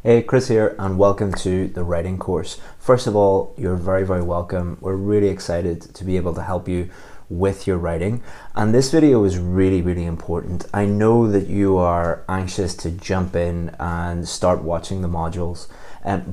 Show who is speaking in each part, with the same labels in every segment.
Speaker 1: Hey, Chris here, and welcome to the writing course. First of all, you're very welcome. We're really excited to be able to help you with your writing, and this video is really important. I know that you are anxious to jump in and start watching the modules,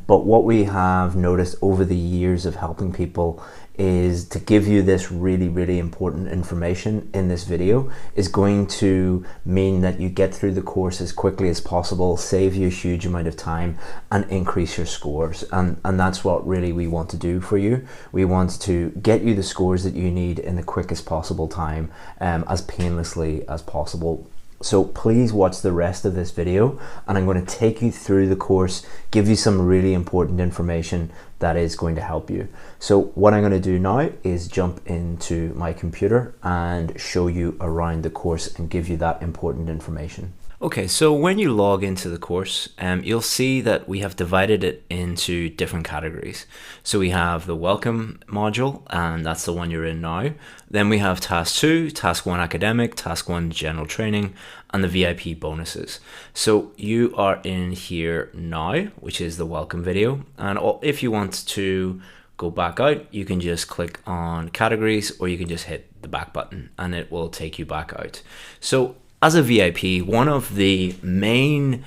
Speaker 1: but what we have noticed over the years of helping people is to give you this really important information in this video is going to mean that you get through the course as quickly as possible, save you a huge amount of time, and increase your scores. And that's what really we want to do for you. We want to get you the scores that you need in the quickest possible time, as painlessly as possible. So please watch the rest of this video, and I'm going to take you through the course, give you some really important information that is going to help you. So what I'm going to do now is jump into my computer and show you around the course and give you that important information. Okay, so when you log into the course, you'll see that we have divided it into different categories. So we have the welcome module, and that's the one you're in now. Then we have task 2, task 1 academic, task 1 general training, and the VIP bonuses. So you are in here now, which is the welcome video. And if you want to go back out, you can just click on categories, or you can just hit the back button and it will take you back out. So as a VIP, one of the main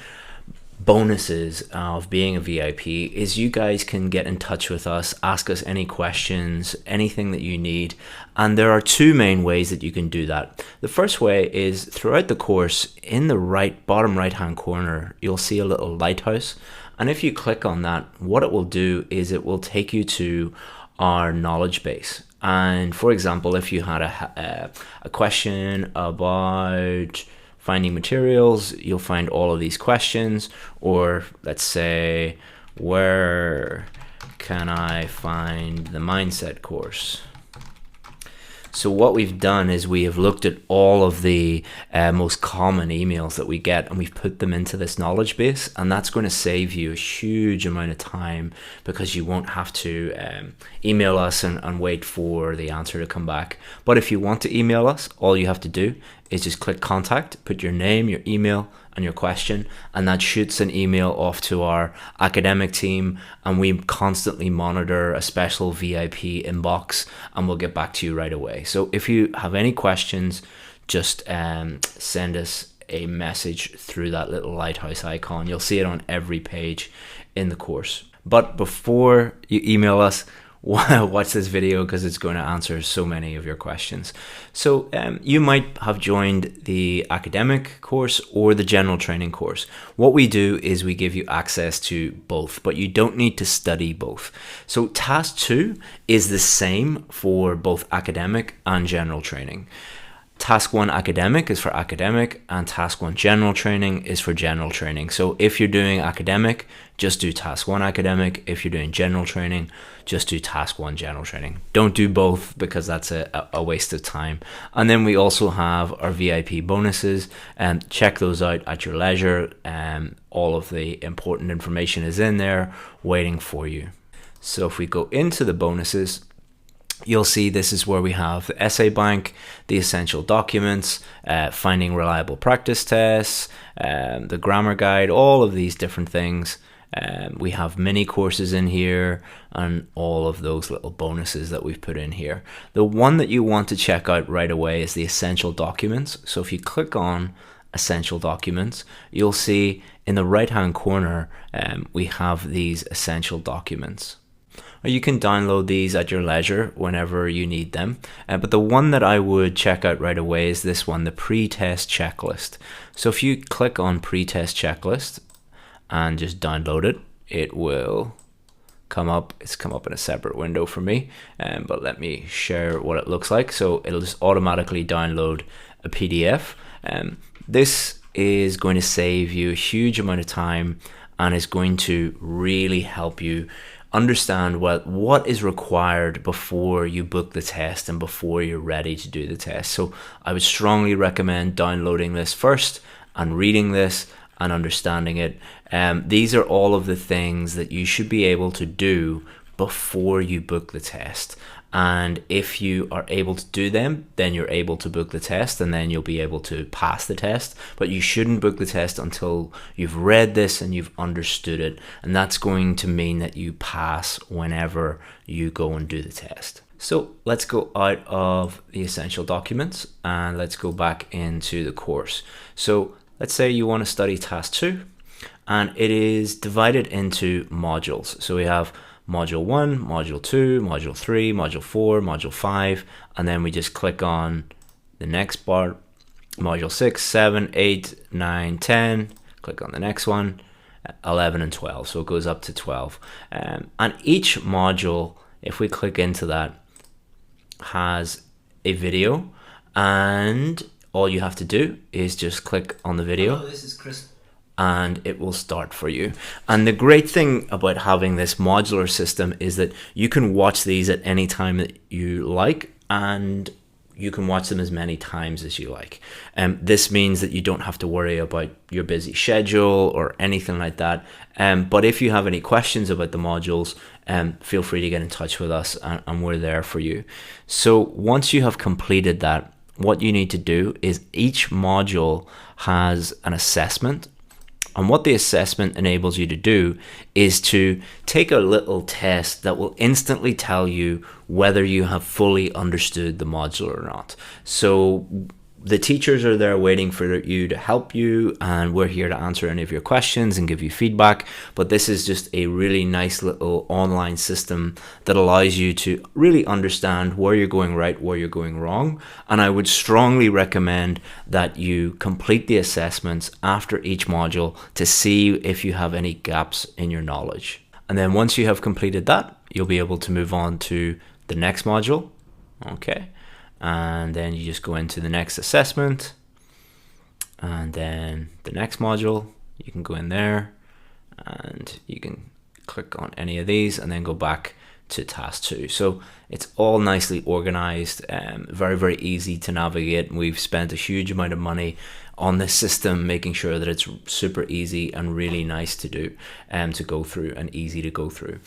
Speaker 1: bonuses of being a VIP is you guys can get in touch with us, ask us any questions, anything that you need. And there are two main ways that you can do that. The first way is throughout the course, in the bottom right hand corner, you'll see a little lighthouse. And if you click on that, what it will do is it will take you to our knowledge base. And for example, if you had a question about finding materials, you'll find all of these questions. Or let's say, where can I find the mindset course? So what we've done is we have looked at all of the most common emails that we get, and we've put them into this knowledge base, and that's going to save you a huge amount of time because you won't have to email us and wait for the answer to come back. But if you want to email us, all you have to do is just click contact, put your name, your email, and your question, and that shoots an email off to our academic team, and we constantly monitor a special VIP inbox, and we'll get back to you right away. So if you have any questions, just send us a message through that little lighthouse icon. You'll see it on every page in the course. But before you email us, watch this video because it's going to answer so many of your questions. So you might have joined the academic course or the general training course. What we do is we give you access to both, but you don't need to study both. So task 2 is the same for both academic and general training. Task 1 academic is for academic, and task 1 general training is for general training. So if you're doing academic, just do task 1 academic. If you're doing general training, just do task 1 general training. Don't do both because that's a waste of time. And then we also have our VIP bonuses, and check those out at your leisure. All of the important information is in there waiting for you. So if we go into the bonuses, you'll see this is where we have the essay bank, the essential documents, finding reliable practice tests, the grammar guide, all of these different things. We have mini courses in here and all of those little bonuses that we've put in here. The one that you want to check out right away is the essential documents. So if you click on essential documents, you'll see in the right hand corner we have these essential documents. Or you can download these at your leisure whenever you need them. But the one that I would check out right away is this one, the pre-test checklist. So if you click on pre-test checklist and just download it, it will come up. It's come up in a separate window for me, but let me share what it looks like. So it'll just automatically download a PDF. This is going to save you a huge amount of time and is going to really help you understand what is required before you book the test and before you're ready to do the test. So I would strongly recommend downloading this first and reading this and understanding it. These are all of the things that you should be able to do before you book the test. and if you are able to do them, then you're able to book the test, and then you'll be able to pass the test. But you shouldn't book the test until you've read this and you've understood it, and that's going to mean that you pass whenever you go and do the test. So let's go out of the essential documents and let's go back into the course. So let's say you want to study task 2, and it is divided into modules. So we have module 1, module 2, module 3, module 4, module 5, and then we just click on the next part, module 6, 7, 8, 9, 10, click on the next one, 11 and 12. So it goes up to 12. And each module, if we click into that, has a video, and all you have to do is just click on the video.
Speaker 2: Hello, this is Chris.
Speaker 1: And it will start for you. And the great thing about having this modular system is that you can watch these at any time that you like, and you can watch them as many times as you like. This means that you don't have to worry about your busy schedule or anything like that. But if you have any questions about the modules, feel free to get in touch with us, and we're there for you. So once you have completed that, what you need to do is each module has an assessment. And what the assessment enables you to do is to take a little test that will instantly tell you whether you have fully understood the module or not. So the teachers are there waiting for you to help you, and we're here to answer any of your questions and give you feedback. But this is just a really nice little online system that allows you to really understand where you're going right, where you're going wrong. And I would strongly recommend that you complete the assessments after each module to see if you have any gaps in your knowledge. And then once you have completed that, you'll be able to move on to the next module. Okay. And then you just go into the next assessment, and then the next module, you can go in there and you can click on any of these and then go back to task 2. So it's all nicely organized, very, very easy to navigate. We've spent a huge amount of money on this system, making sure that it's super easy and really nice to do, to go through, and easy to go through.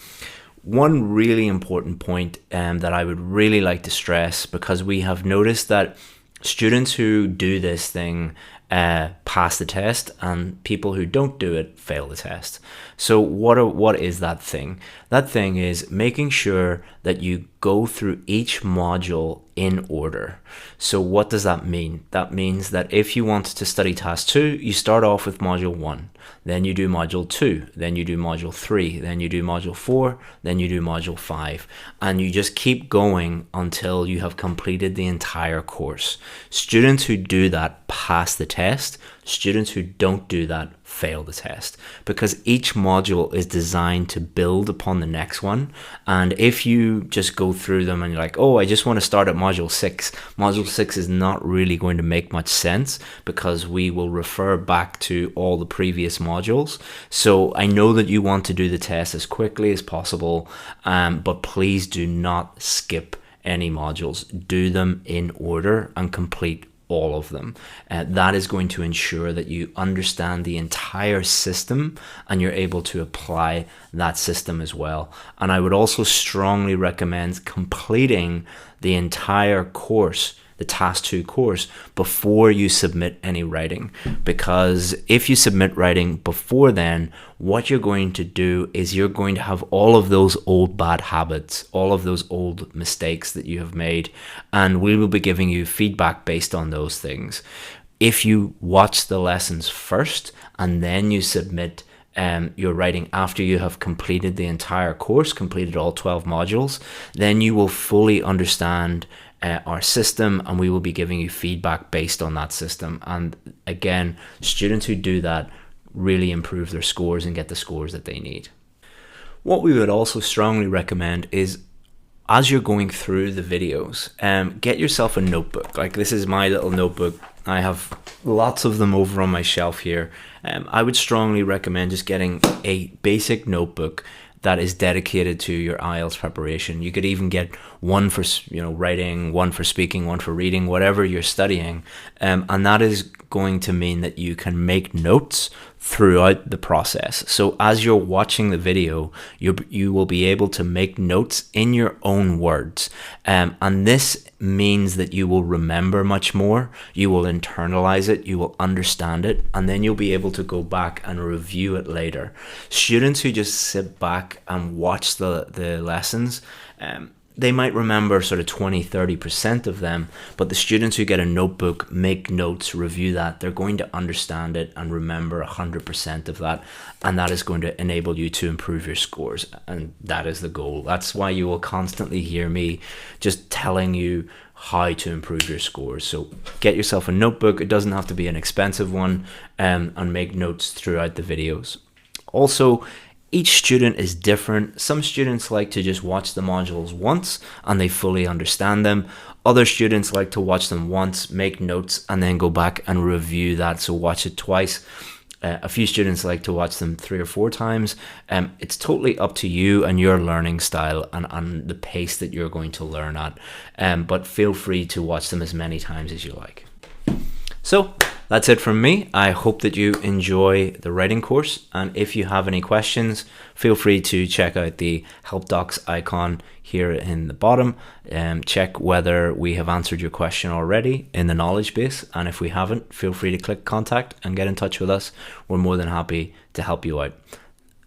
Speaker 1: One really important point that I would really like to stress, because we have noticed that students who do this thing pass the test, and people who don't do it fail the test. So what is that thing? That thing is making sure that you go through each module in order. So what does that mean? That means that if you want to study task 2, you start off with module 1, then you do module 2, then you do module 3, then you do module 4, then you do module 5, and you just keep going until you have completed the entire course. Students who do that pass the test. Students who don't do that fail the test, because each module is designed to build upon the next one. And if you just go through them and you're like, oh, I just want to start at module 6, module 6 is not really going to make much sense, because we will refer back to all the previous modules. So I know that you want to do the test as quickly as possible, but please do not skip any modules. Do them in order and complete all of them. That is going to ensure that you understand the entire system and you're able to apply that system as well. And I would also strongly recommend completing the entire course, the task 2 course, before you submit any writing, because if you submit writing before then, what you're going to do is you're going to have all of those old bad habits, all of those old mistakes that you have made, and we will be giving you feedback based on those things. If you watch the lessons first and then you submit your writing after you have completed the entire course, completed all 12 modules, then you will fully understand our system, and we will be giving you feedback based on that system. And again, students who do that really improve their scores and get the scores that they need. What we would also strongly recommend is, as you're going through the videos, get yourself a notebook. Like, this is my little notebook. I have lots of them over on my shelf here. I would strongly recommend just getting a basic notebook that is dedicated to your IELTS preparation. You could even get one for writing, one for speaking, one for reading, whatever you're studying, and that is going to mean that you can make notes throughout the process. So as you're watching the video, you will be able to make notes in your own words. And this means that you will remember much more, you will internalize it, you will understand it, and then you'll be able to go back and review it later. Students who just sit back and watch the lessons, they might remember sort of 20-30% of them, but the students who get a notebook, make notes, review that, they're going to understand it and remember 100% of that, and that is going to enable you to improve your scores, and that is the goal. That's why you will constantly hear me just telling you how to improve your scores. So get yourself a notebook. It doesn't have to be an expensive one, and make notes throughout the videos. Also, each student is different. Some students like to just watch the modules once and they fully understand them. Other students like to watch them once, make notes, and then go back and review that, so watch it twice. A few students like to watch them 3 or 4 times. It's totally up to you and your learning style and the pace that you're going to learn at. But feel free to watch them as many times as you like. So that's it from me. I hope that you enjoy the writing course, and if you have any questions, feel free to check out the help docs icon here in the bottom. Check whether we have answered your question already in the knowledge base, and if we haven't, feel free to click contact and get in touch with us. We're more than happy to help you out.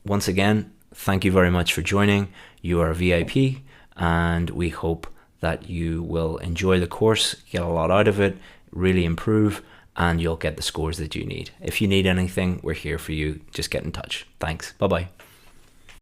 Speaker 1: Once again, thank you very much for joining. You are a VIP, and we hope that you will enjoy the course, get a lot out of it, really improve, and you'll get the scores that you need. If you need anything, we're here for you. Just get in touch. Thanks. Bye-bye.